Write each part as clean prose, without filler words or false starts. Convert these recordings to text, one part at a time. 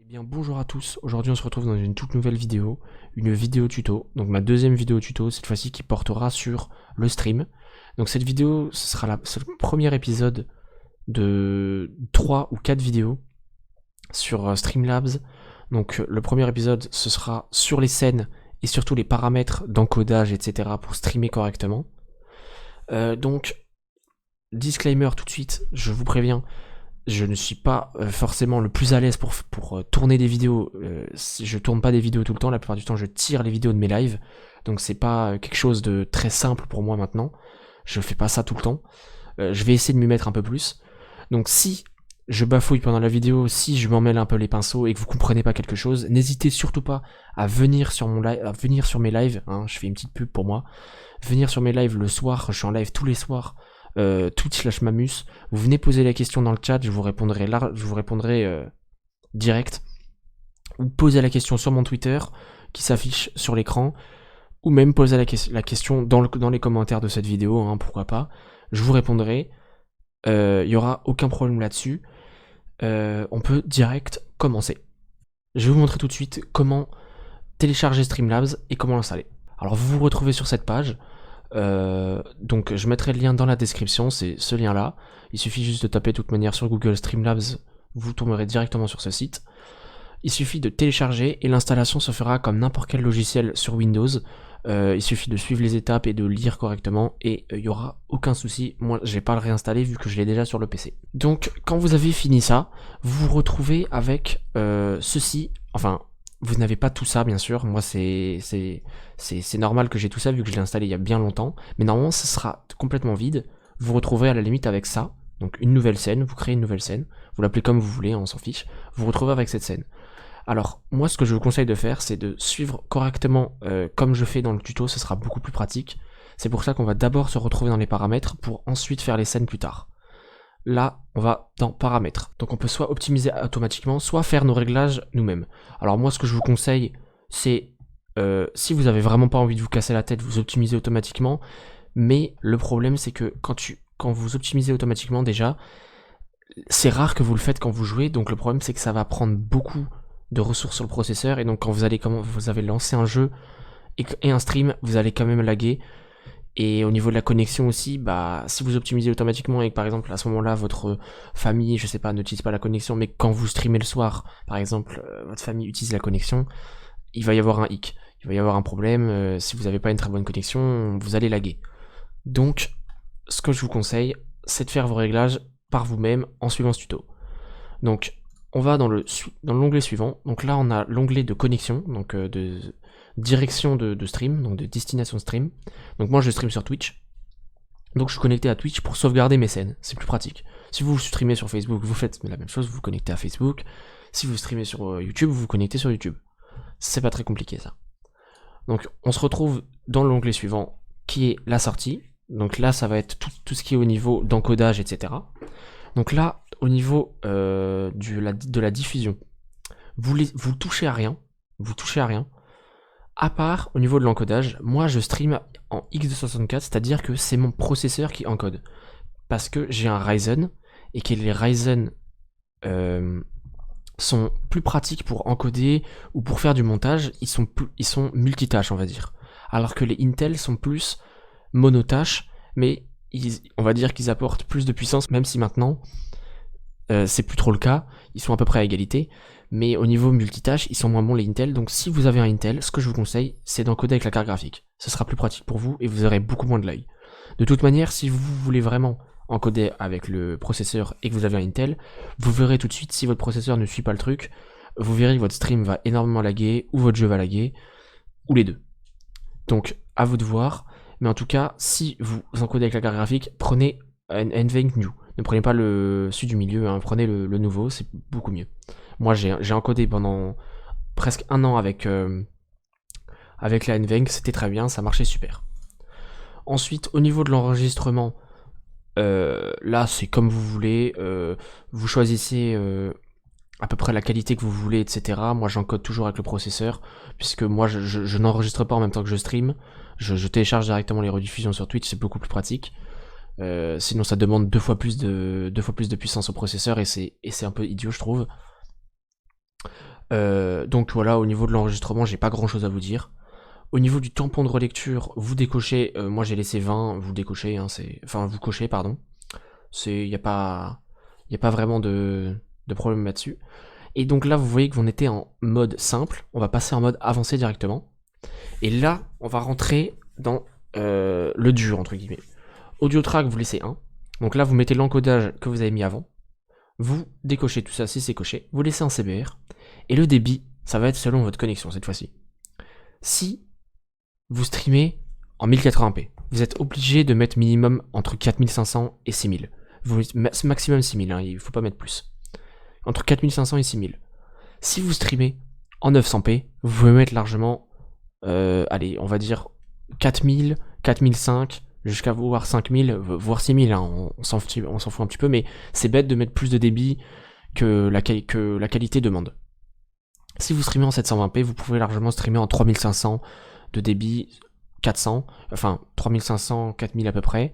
Bien bonjour à tous, aujourd'hui on se retrouve dans une toute nouvelle vidéo, une vidéo tuto, donc ma deuxième vidéo tuto cette fois-ci qui portera sur le stream. Donc cette vidéo c'est le premier épisode de 3 ou 4 vidéos sur Streamlabs. Donc le premier épisode ce sera sur les scènes et surtout les paramètres d'encodage etc. pour streamer correctement. Donc disclaimer tout de suite, je vous préviens, je ne suis pas forcément le plus à l'aise pour tourner des vidéos. Je tourne pas des vidéos tout le temps, la plupart du temps je tire les vidéos de mes lives. Donc c'est pas quelque chose de très simple pour moi maintenant. Je fais pas ça tout le temps. Je vais essayer de m'y mettre un peu plus. Donc si je bafouille pendant la vidéo, si je m'en mêle un peu les pinceaux et que vous comprenez pas quelque chose, n'hésitez surtout pas à venir sur mon live, à venir sur mes lives, hein, je fais une petite pub pour moi. Venir sur mes lives le soir, je suis en live tous les soirs. Twitch/Mamus, vous venez poser la question dans le chat, je vous répondrai direct, ou poser la question sur mon Twitter qui s'affiche sur l'écran, ou même poser la question dans les commentaires de cette vidéo, hein, pourquoi pas, je vous répondrai, il y aura aucun problème là-dessus. On peut direct commencer. Je vais vous montrer tout de suite comment télécharger Streamlabs et comment l'installer. Alors vous vous retrouvez sur cette page. Donc je mettrai le lien dans la description, c'est ce lien là, il suffit juste de taper de toute manière sur Google Streamlabs, vous tomberez directement sur ce site. Il suffit de télécharger et l'installation se fera comme n'importe quel logiciel sur Windows. Il suffit de suivre les étapes et de lire correctement et il n'y aura aucun souci. Moi je vais pas le réinstaller vu que je l'ai déjà sur le PC. Donc quand vous avez fini ça, vous vous retrouvez avec ceci, enfin vous n'avez pas tout ça bien sûr, moi c'est normal que j'ai tout ça vu que je l'ai installé il y a bien longtemps, mais normalement ça sera complètement vide, vous vous retrouverez à la limite avec ça, donc une nouvelle scène, vous créez une nouvelle scène, vous l'appelez comme vous voulez, on s'en fiche, vous vous retrouvez avec cette scène. Alors moi ce que je vous conseille de faire c'est de suivre correctement comme je fais dans le tuto, ce sera beaucoup plus pratique, c'est pour ça qu'on va d'abord se retrouver dans les paramètres pour ensuite faire les scènes plus tard. Là, on va dans paramètres. Donc on peut soit optimiser automatiquement, soit faire nos réglages nous-mêmes. Alors moi, ce que je vous conseille, c'est si vous avez vraiment pas envie de vous casser la tête, vous optimisez automatiquement. Mais le problème, c'est que quand vous optimisez automatiquement déjà, c'est rare que vous le faites quand vous jouez. Donc le problème, c'est que ça va prendre beaucoup de ressources sur le processeur. Et donc quand vous avez lancé un jeu et un stream, vous allez quand même laguer. Et au niveau de la connexion aussi, bah si vous optimisez automatiquement et que par exemple à ce moment-là votre famille, je sais pas, n'utilise pas la connexion, mais quand vous streamez le soir, par exemple, votre famille utilise la connexion, il va y avoir un hic, il va y avoir un problème, si vous n'avez pas une très bonne connexion, vous allez laguer. Donc, ce que je vous conseille, c'est de faire vos réglages par vous-même en suivant ce tuto. Donc, on va dans l'onglet suivant, donc là on a l'onglet de connexion, donc de direction de stream, donc de destination stream. Donc moi je stream sur Twitch, donc je suis connecté à Twitch pour sauvegarder mes scènes, c'est plus pratique. Si vous streamez sur Facebook, vous faites la même chose, vous vous connectez à Facebook. Si vous streamez sur YouTube, vous vous connectez sur YouTube. C'est pas très compliqué ça. Donc on se retrouve dans l'onglet suivant qui est la sortie. Donc là ça va être tout ce qui est au niveau d'encodage, etc. Donc là, au niveau de la diffusion, vous touchez à rien, à part au niveau de l'encodage. Moi je stream en X264, c'est-à-dire que c'est mon processeur qui encode. Parce que j'ai un Ryzen, et que les Ryzen sont plus pratiques pour encoder ou pour faire du montage, ils sont multitâches on va dire. Alors que les Intel sont plus monotâches, mais on va dire qu'ils apportent plus de puissance, même si maintenant c'est plus trop le cas, ils sont à peu près à égalité, mais au niveau multitâche, ils sont moins bons les Intel, donc si vous avez un Intel, ce que je vous conseille, c'est d'encoder avec la carte graphique. Ce sera plus pratique pour vous et vous aurez beaucoup moins de lag. De toute manière, si vous voulez vraiment encoder avec le processeur et que vous avez un Intel, vous verrez tout de suite si votre processeur ne suit pas le truc, vous verrez que votre stream va énormément laguer, ou votre jeu va laguer, ou les deux. Donc, à vous de voir. Mais en tout cas, si vous encodez avec la carte graphique, prenez un NVENC New. Ne prenez pas celui du milieu, hein, prenez le nouveau, c'est beaucoup mieux. Moi, j'ai encodé pendant presque un an avec la NVENC, c'était très bien, ça marchait super. Ensuite, au niveau de l'enregistrement, là, c'est comme vous voulez. Vous choisissez à peu près la qualité que vous voulez, etc. Moi, j'encode toujours avec le processeur, puisque moi, je n'enregistre pas en même temps que je stream. Je télécharge directement les rediffusions sur Twitch, c'est beaucoup plus pratique. Sinon ça demande deux fois plus de puissance au processeur et c'est un peu idiot je trouve. Donc voilà, au niveau de l'enregistrement, j'ai pas grand chose à vous dire. Au niveau du tampon de relecture, vous décochez, moi j'ai laissé 20, vous décochez, hein, enfin vous cochez, pardon. Y a pas vraiment de problème là-dessus. Et donc là, vous voyez que vous était en mode simple, on va passer en mode avancé directement. Et là, on va rentrer dans le dur, entre guillemets. Audio track, vous laissez 1. Donc là, vous mettez l'encodage que vous avez mis avant. Vous décochez tout ça si c'est coché. Vous laissez un CBR. Et le débit, ça va être selon votre connexion cette fois-ci. Si vous streamez en 1080p, vous êtes obligé de mettre minimum entre 4500 et 6000. Maximum 6000, hein, il ne faut pas mettre plus. Entre 4500 et 6000. Si vous streamez en 900p, vous pouvez mettre largement, allez, on va dire 4000, 4005, jusqu'à voir 5000, voire 6000, hein, on s'en fout un petit peu, mais c'est bête de mettre plus de débit que la qualité demande. Si vous streamez en 720p, vous pouvez largement streamer en 3500 de débit, 400, enfin 3500, 4000 à peu près.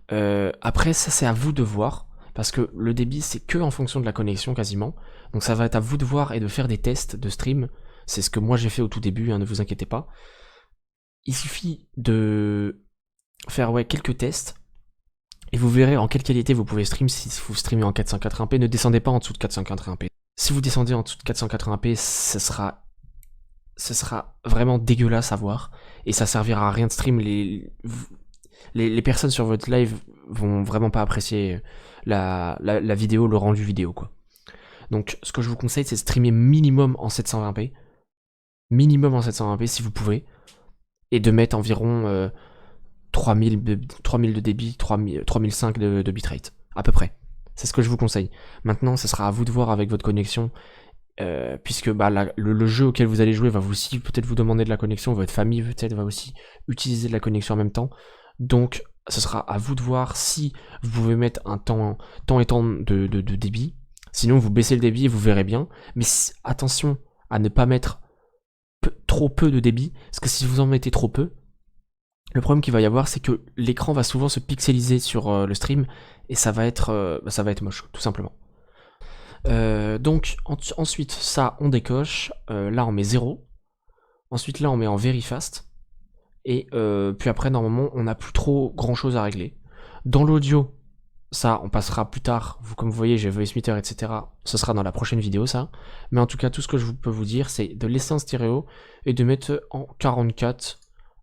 Après, ça c'est à vous de voir, parce que le débit c'est que en fonction de la connexion quasiment, donc ça va être à vous de voir et de faire des tests de stream. C'est ce que moi j'ai fait au tout début, hein, ne vous inquiétez pas. Il suffit de faire quelques tests, et vous verrez en quelle qualité vous pouvez stream. Si vous streamez en 480p, ne descendez pas en dessous de 480p. Si vous descendez en dessous de 480p, ce sera vraiment dégueulasse à voir, et ça servira à rien de stream. Les personnes sur votre live vont vraiment pas apprécier la vidéo, le rendu vidéo, quoi. Donc ce que je vous conseille, c'est de streamer minimum en 720p. Minimum en 720p si vous pouvez. Et de mettre environ 3000 de débit, 3005 de bitrate, à peu près. C'est ce que je vous conseille. Maintenant, ce sera à vous de voir avec votre connexion, puisque le jeu auquel vous allez jouer va aussi peut-être vous demander de la connexion, votre famille peut-être va aussi utiliser de la connexion en même temps. Donc, ce sera à vous de voir si vous pouvez mettre un temps et temps de débit. Sinon, vous baissez le débit et vous verrez bien. Mais attention à ne pas mettre trop peu de débit, parce que si vous en mettez trop peu, le problème qu'il va y avoir, c'est que l'écran va souvent se pixeliser sur le stream, et ça va être moche, tout simplement. Donc, ensuite, ça, on décoche. Là, on met 0. Ensuite, là, on met en very fast. Et puis après, normalement, on n'a plus trop grand chose à régler. Dans l'audio, ça, on passera plus tard. Comme vous voyez, j'ai voice meter, etc. Ce sera dans la prochaine vidéo, ça. Mais en tout cas, tout ce que je peux vous dire, c'est de laisser en stéréo et de mettre en 44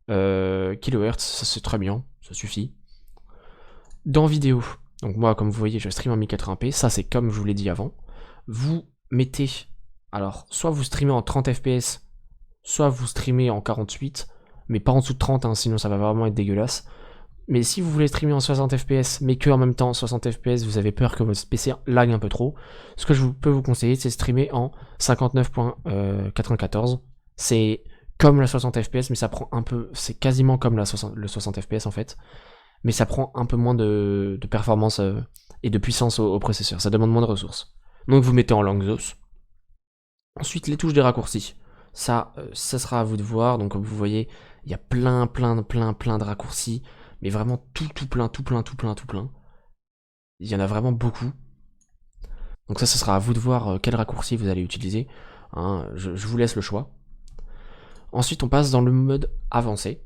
kHz. Ça, c'est très bien, ça suffit. Dans vidéo, donc moi, comme vous voyez, je stream en 1080p. Ça, c'est comme je vous l'ai dit avant. Vous mettez, alors, soit vous streamez en 30 fps, soit vous streamez en 48, mais pas en dessous de 30, hein, sinon ça va vraiment être dégueulasse. Mais si vous voulez streamer en 60 fps, mais que en même temps 60 fps, vous avez peur que votre PC lag un peu trop, ce que je peux vous conseiller, c'est streamer en 59.94. C'est comme la 60 fps, mais ça prend un peu, c'est quasiment comme le 60 fps en fait, mais ça prend un peu moins de performance et de puissance au processeur, ça demande moins de ressources. Donc vous mettez en Lanczos. Ensuite, les touches des raccourcis. Ça sera à vous de voir. Donc comme vous voyez, il y a plein de raccourcis, mais vraiment tout plein. Il y en a vraiment beaucoup. Donc ça sera à vous de voir quel raccourci vous allez utiliser, hein, je vous laisse le choix. Ensuite, on passe dans le mode avancé.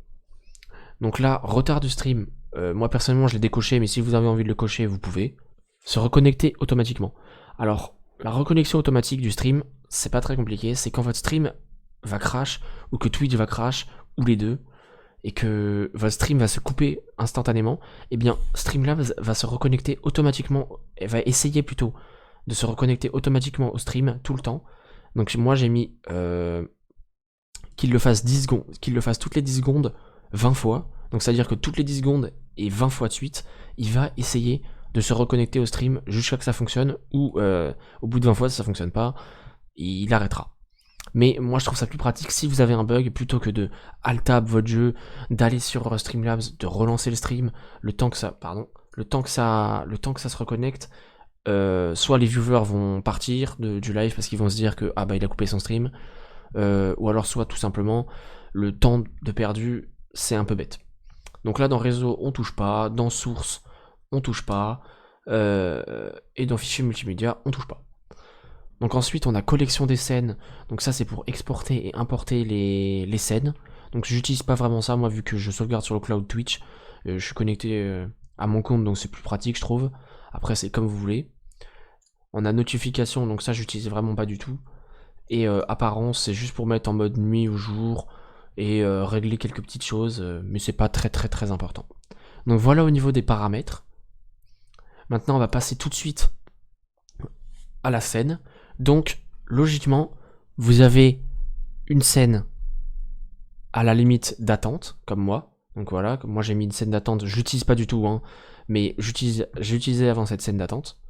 Donc là, retard du stream, moi personnellement je l'ai décoché, mais si vous avez envie de le cocher, vous pouvez. Se reconnecter automatiquement. Alors, la reconnexion automatique du stream, c'est pas très compliqué, c'est quand votre stream va crash, ou que Twitch va crash, ou les deux, et que votre stream va se couper instantanément, et bien Streamlabs va se reconnecter automatiquement, et va essayer plutôt de se reconnecter automatiquement au stream tout le temps. Donc moi j'ai mis qu'il le fasse 10 secondes, qu'il le fasse toutes les 10 secondes 20 fois. Donc c'est à dire que toutes les 10 secondes et 20 fois de suite, il va essayer de se reconnecter au stream jusqu'à ce que ça fonctionne, ou au bout de 20 fois si ça fonctionne pas, il arrêtera. Mais moi je trouve ça plus pratique si vous avez un bug, plutôt que de alt-tab votre jeu, d'aller sur Streamlabs, de relancer le stream, le temps que ça se reconnecte. Soit les viewers vont partir du live parce qu'ils vont se dire que il a coupé son stream, ou alors soit tout simplement le temps de perdu, c'est un peu bête. Donc là dans réseau on touche pas, dans source on touche pas, et dans fichier multimédia on touche pas. Donc ensuite on a collection des scènes, donc ça c'est pour exporter et importer les scènes. Donc j'utilise pas vraiment ça moi vu que je sauvegarde sur le cloud Twitch, je suis connecté à mon compte donc c'est plus pratique je trouve. Après c'est comme vous voulez. On a notification, donc ça j'utilise vraiment pas du tout. Et apparence c'est juste pour mettre en mode nuit ou jour et régler quelques petites choses, mais c'est pas très important. Donc voilà au niveau des paramètres. Maintenant on va passer tout de suite à la scène. Donc logiquement vous avez une scène à la limite d'attente comme moi. Donc voilà, comme moi j'ai mis une scène d'attente, j'utilise pas du tout hein, mais j'ai utilisé avant cette scène d'attente.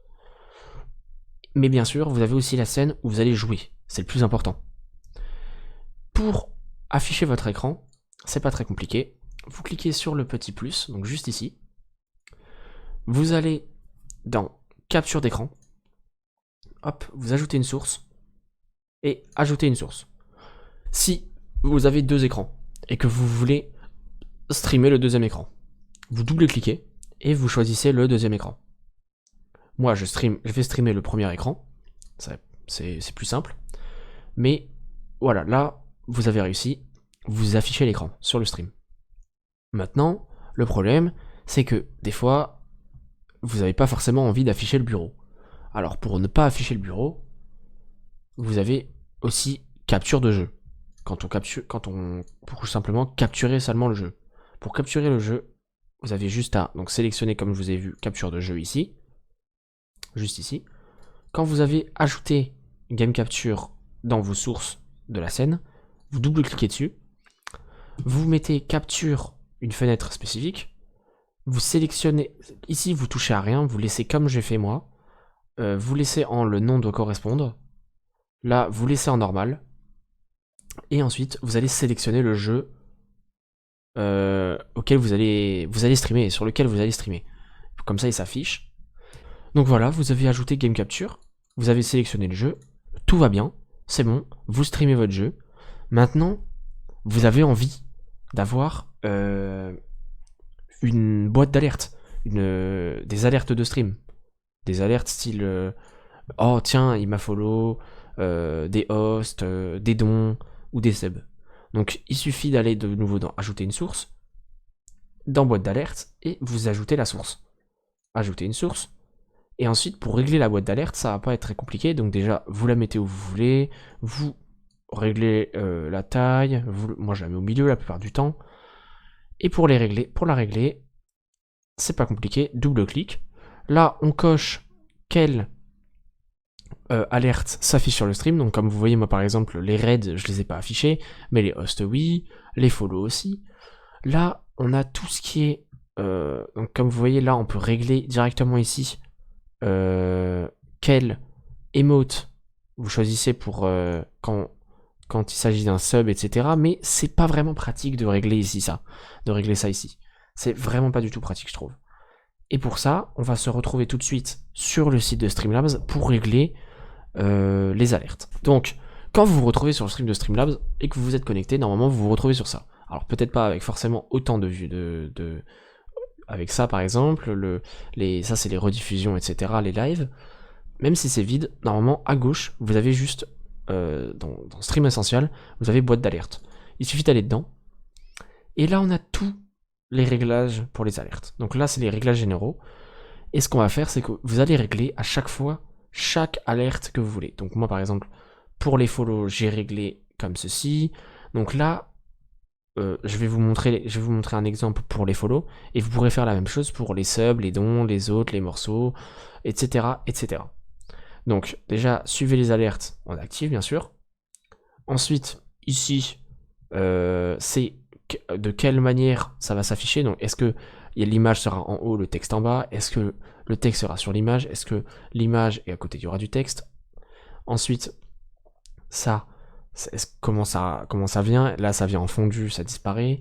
Mais bien sûr vous avez aussi la scène où vous allez jouer, c'est le plus important. Pour afficher votre écran, c'est pas très compliqué. Vous cliquez sur le petit plus, donc juste ici. Vous allez dans capture d'écran. Hop, vous ajoutez une source. Et ajoutez une source. Si vous avez deux écrans et que vous voulez streamer le deuxième écran, vous double-cliquez et vous choisissez le deuxième écran. Moi je vais streamer le premier écran. C'est plus simple. Mais voilà, là, vous avez réussi. Vous affichez l'écran sur le stream. Maintenant, le problème, c'est que des fois, vous n'avez pas forcément envie d'afficher le bureau. Alors pour ne pas afficher le bureau, vous avez aussi capture de jeu. Pour simplement capturer seulement le jeu. Pour capturer le jeu, vous avez juste à donc sélectionner comme je vous ai vu capture de jeu ici, juste ici. Quand vous avez ajouté game capture dans vos sources de la scène, vous double-cliquez dessus, vous mettez capture une fenêtre spécifique, vous sélectionnez, ici vous touchez à rien, vous laissez comme j'ai fait moi, vous laissez en le nom doit correspondre, là vous laissez en normal, et ensuite vous allez sélectionner le jeu auquel vous allez streamer, sur lequel vous allez streamer. Comme ça il s'affiche. Donc voilà, vous avez ajouté game capture, vous avez sélectionné le jeu, tout va bien, c'est bon, vous streamez votre jeu. Maintenant, vous avez envie d'avoir une boîte d'alerte, des alertes de stream, des alertes style oh tiens il m'a follow, des hosts, des dons ou des subs. Donc il suffit d'aller de nouveau dans ajouter une source, dans boîte d'alerte et vous ajoutez la source. Ajoutez une source. Et ensuite, pour régler la boîte d'alerte, ça va pas être très compliqué. Donc déjà, vous la mettez où vous voulez, vous réglez la taille, moi je la mets au milieu la plupart du temps. Et pour la régler, c'est pas compliqué, double-clic. Là, on coche quelle alerte s'affiche sur le stream. Donc comme vous voyez, moi par exemple, les raids, je les ai pas affichés, mais les hosts oui, les follow aussi. Là, on a tout ce qui est... donc comme vous voyez, là, on peut régler directement ici quel emote vous choisissez pour quand il s'agit d'un sub, etc. Mais c'est pas vraiment pratique de régler ici ça, ici. C'est vraiment pas du tout pratique, je trouve. Et pour ça, on va se retrouver tout de suite sur le site de Streamlabs pour régler les alertes. Donc, quand vous vous retrouvez sur le stream de Streamlabs et que vous vous êtes connecté, normalement vous vous retrouvez sur ça. Alors peut-être pas avec forcément autant de vues avec ça par exemple, ça c'est les rediffusions, etc., les lives. Même si c'est vide, normalement à gauche, vous avez juste, dans Stream Essential, vous avez boîte d'alerte. Il suffit d'aller dedans. Et là on a tous les réglages pour les alertes. Donc là c'est les réglages généraux. Et ce qu'on va faire, c'est que vous allez régler à chaque fois, chaque alerte que vous voulez. Donc moi par exemple, pour les follow, j'ai réglé comme ceci. Donc là, je vais vous montrer un exemple pour les follow, et vous pourrez faire la même chose pour les subs, les dons, les autres, les morceaux, etc., etc. Donc déjà, suivez les alertes en actif, bien sûr. Ensuite, ici, c'est de quelle manière ça va s'afficher. Donc est-ce que l'image sera en haut, le texte en bas? Est-ce que le texte sera sur l'image? Est-ce que l'image est à côté, il y aura du texte? Ensuite, ça... comment ça vient, là ça vient en fondu, ça disparaît.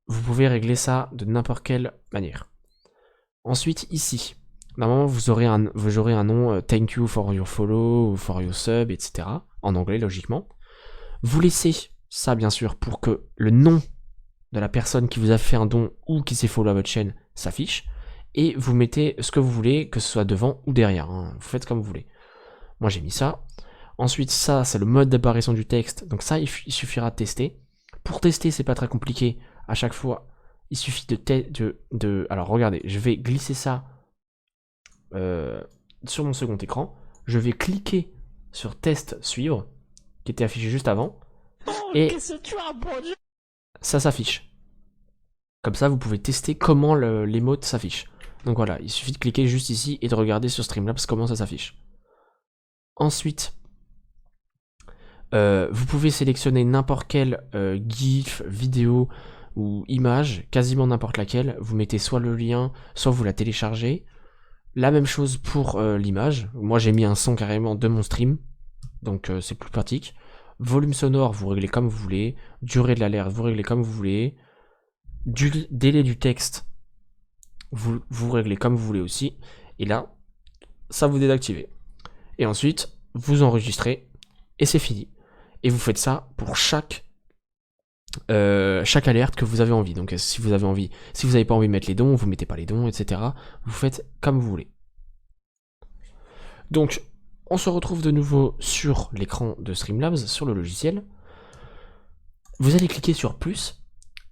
Vous pouvez régler ça de n'importe quelle manière. Ensuite ici, normalement vous aurez un nom thank you for your follow ou for your sub, etc. en anglais logiquement. Vous laissez ça bien sûr pour que le nom de la personne qui vous a fait un don ou qui s'est follow à votre chaîne s'affiche, et vous mettez ce que vous voulez, que ce soit devant ou derrière, hein. Vous faites comme vous voulez. Moi j'ai mis ça. Ensuite ça c'est le mode d'apparition du texte, donc ça il suffira de tester. Pour tester c'est pas très compliqué, à chaque fois il suffit alors regardez, je vais glisser ça sur mon second écran, je vais cliquer sur test suivre, qui était affiché juste avant, et ça s'affiche. Comme ça vous pouvez tester comment l'émote s'affiche. Donc voilà, il suffit de cliquer juste ici et de regarder sur Streamlabs comment ça s'affiche. Ensuite, vous pouvez sélectionner n'importe quel GIF, vidéo ou image, quasiment n'importe laquelle. Vous mettez soit le lien, soit vous la téléchargez. La même chose pour l'image. Moi j'ai mis un son carrément de mon stream, donc c'est plus pratique. Volume sonore, vous réglez comme vous voulez. Durée de l'alerte, vous réglez comme vous voulez. Délai du texte, vous réglez comme vous voulez aussi. Et là, ça vous désactivez. Et ensuite, vous enregistrez et c'est fini. Et vous faites ça pour chaque alerte que vous avez envie. Donc si vous avez envie, si vous n'avez pas envie de mettre les dons, vous mettez pas les dons, etc. Vous faites comme vous voulez. Donc on se retrouve de nouveau sur l'écran de Streamlabs, sur le logiciel. Vous allez cliquer sur plus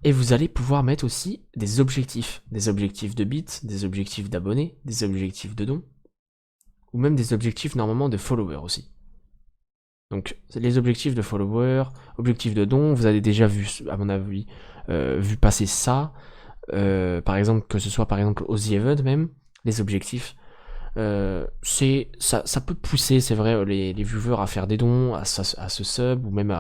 et vous allez pouvoir mettre aussi des objectifs de bits, des objectifs d'abonnés, des objectifs de dons, ou même des objectifs normalement de followers aussi. Donc les objectifs de followers, objectifs de dons, vous avez déjà vu, à mon avis, vu passer ça, par exemple, que ce soit par exemple aux The Event même, les objectifs, ça peut pousser, c'est vrai, les viewers à faire des dons, à se sub, ou même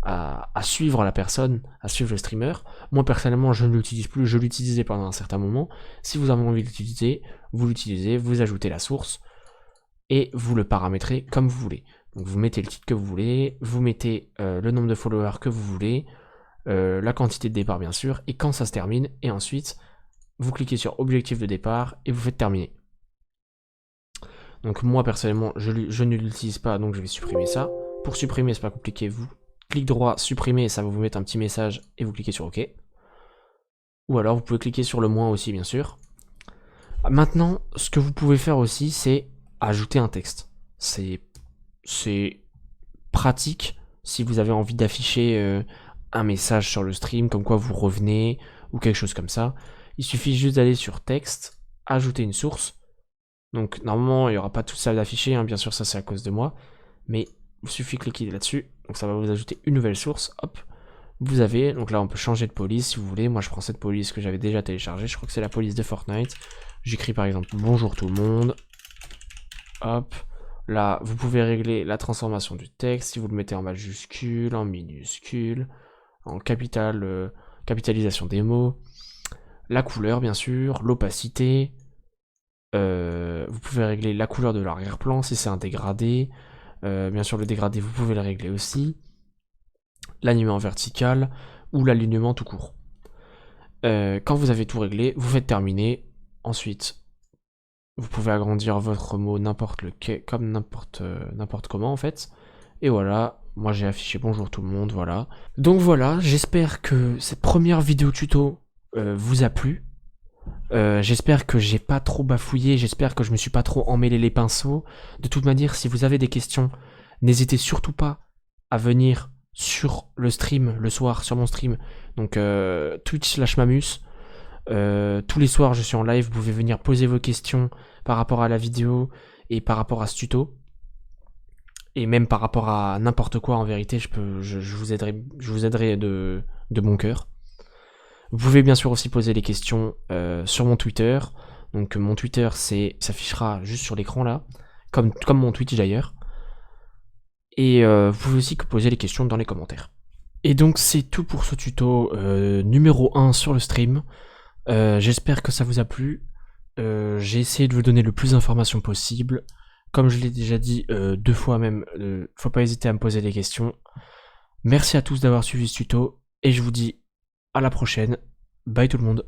à suivre la personne, à suivre le streamer. Moi personnellement je ne l'utilise plus, je l'utilisais pendant un certain moment. Si vous avez envie de l'utiliser, vous ajoutez la source, et vous le paramétrez comme vous voulez. Donc vous mettez le titre que vous voulez, vous mettez le nombre de followers que vous voulez, la quantité de départ bien sûr, et quand ça se termine, et ensuite vous cliquez sur objectif de départ et vous faites terminer. Donc moi personnellement je ne l'utilise pas, donc je vais supprimer ça. Pour supprimer c'est pas compliqué, vous cliquez droit, supprimer, ça va vous mettre un petit message et vous cliquez sur OK. Ou alors vous pouvez cliquer sur le moins aussi bien sûr. Maintenant ce que vous pouvez faire aussi c'est ajouter un texte. C'est pratique si vous avez envie d'afficher un message sur le stream, comme quoi vous revenez, ou quelque chose comme ça. Il suffit juste d'aller sur texte, ajouter une source. Donc normalement il n'y aura pas tout ça d'afficher, hein, bien sûr ça c'est à cause de moi, mais il suffit de cliquer là-dessus, donc ça va vous ajouter une nouvelle source, hop. Vous avez, donc là on peut changer de police si vous voulez, moi je prends cette police que j'avais déjà téléchargée, je crois que c'est la police de Fortnite. J'écris par exemple bonjour tout le monde, hop. Là, vous pouvez régler la transformation du texte, si vous le mettez en majuscule, en minuscule, en capitalisation des mots, la couleur bien sûr, l'opacité, vous pouvez régler la couleur de l'arrière-plan si c'est un dégradé, bien sûr le dégradé vous pouvez le régler aussi, l'alignement vertical ou l'alignement tout court. Quand vous avez tout réglé, vous faites terminer, ensuite vous pouvez agrandir votre mot n'importe lequel, comme n'importe comment en fait. Et voilà, moi j'ai affiché bonjour tout le monde, voilà. Donc voilà, j'espère que cette première vidéo tuto vous a plu. J'espère que j'ai pas trop bafouillé, j'espère que je me suis pas trop emmêlé les pinceaux. De toute manière, si vous avez des questions, n'hésitez surtout pas à venir sur le stream, le soir, sur mon stream. Donc Twitch/Mamus. Tous les soirs je suis en live, vous pouvez venir poser vos questions par rapport à la vidéo et par rapport à ce tuto. Et même par rapport à n'importe quoi en vérité, je vous aiderai de bon cœur. Vous pouvez bien sûr aussi poser les questions sur mon Twitter. Donc mon Twitter s'affichera juste sur l'écran là, comme mon Twitch d'ailleurs. Et vous pouvez aussi poser les questions dans les commentaires. Et donc c'est tout pour ce tuto numéro 1 sur le stream. J'espère que ça vous a plu. J'ai essayé de vous donner le plus d'informations possible. Comme je l'ai déjà dit 2 fois même, faut pas hésiter à me poser des questions. Merci à tous d'avoir suivi ce tuto et je vous dis à la prochaine. Bye tout le monde.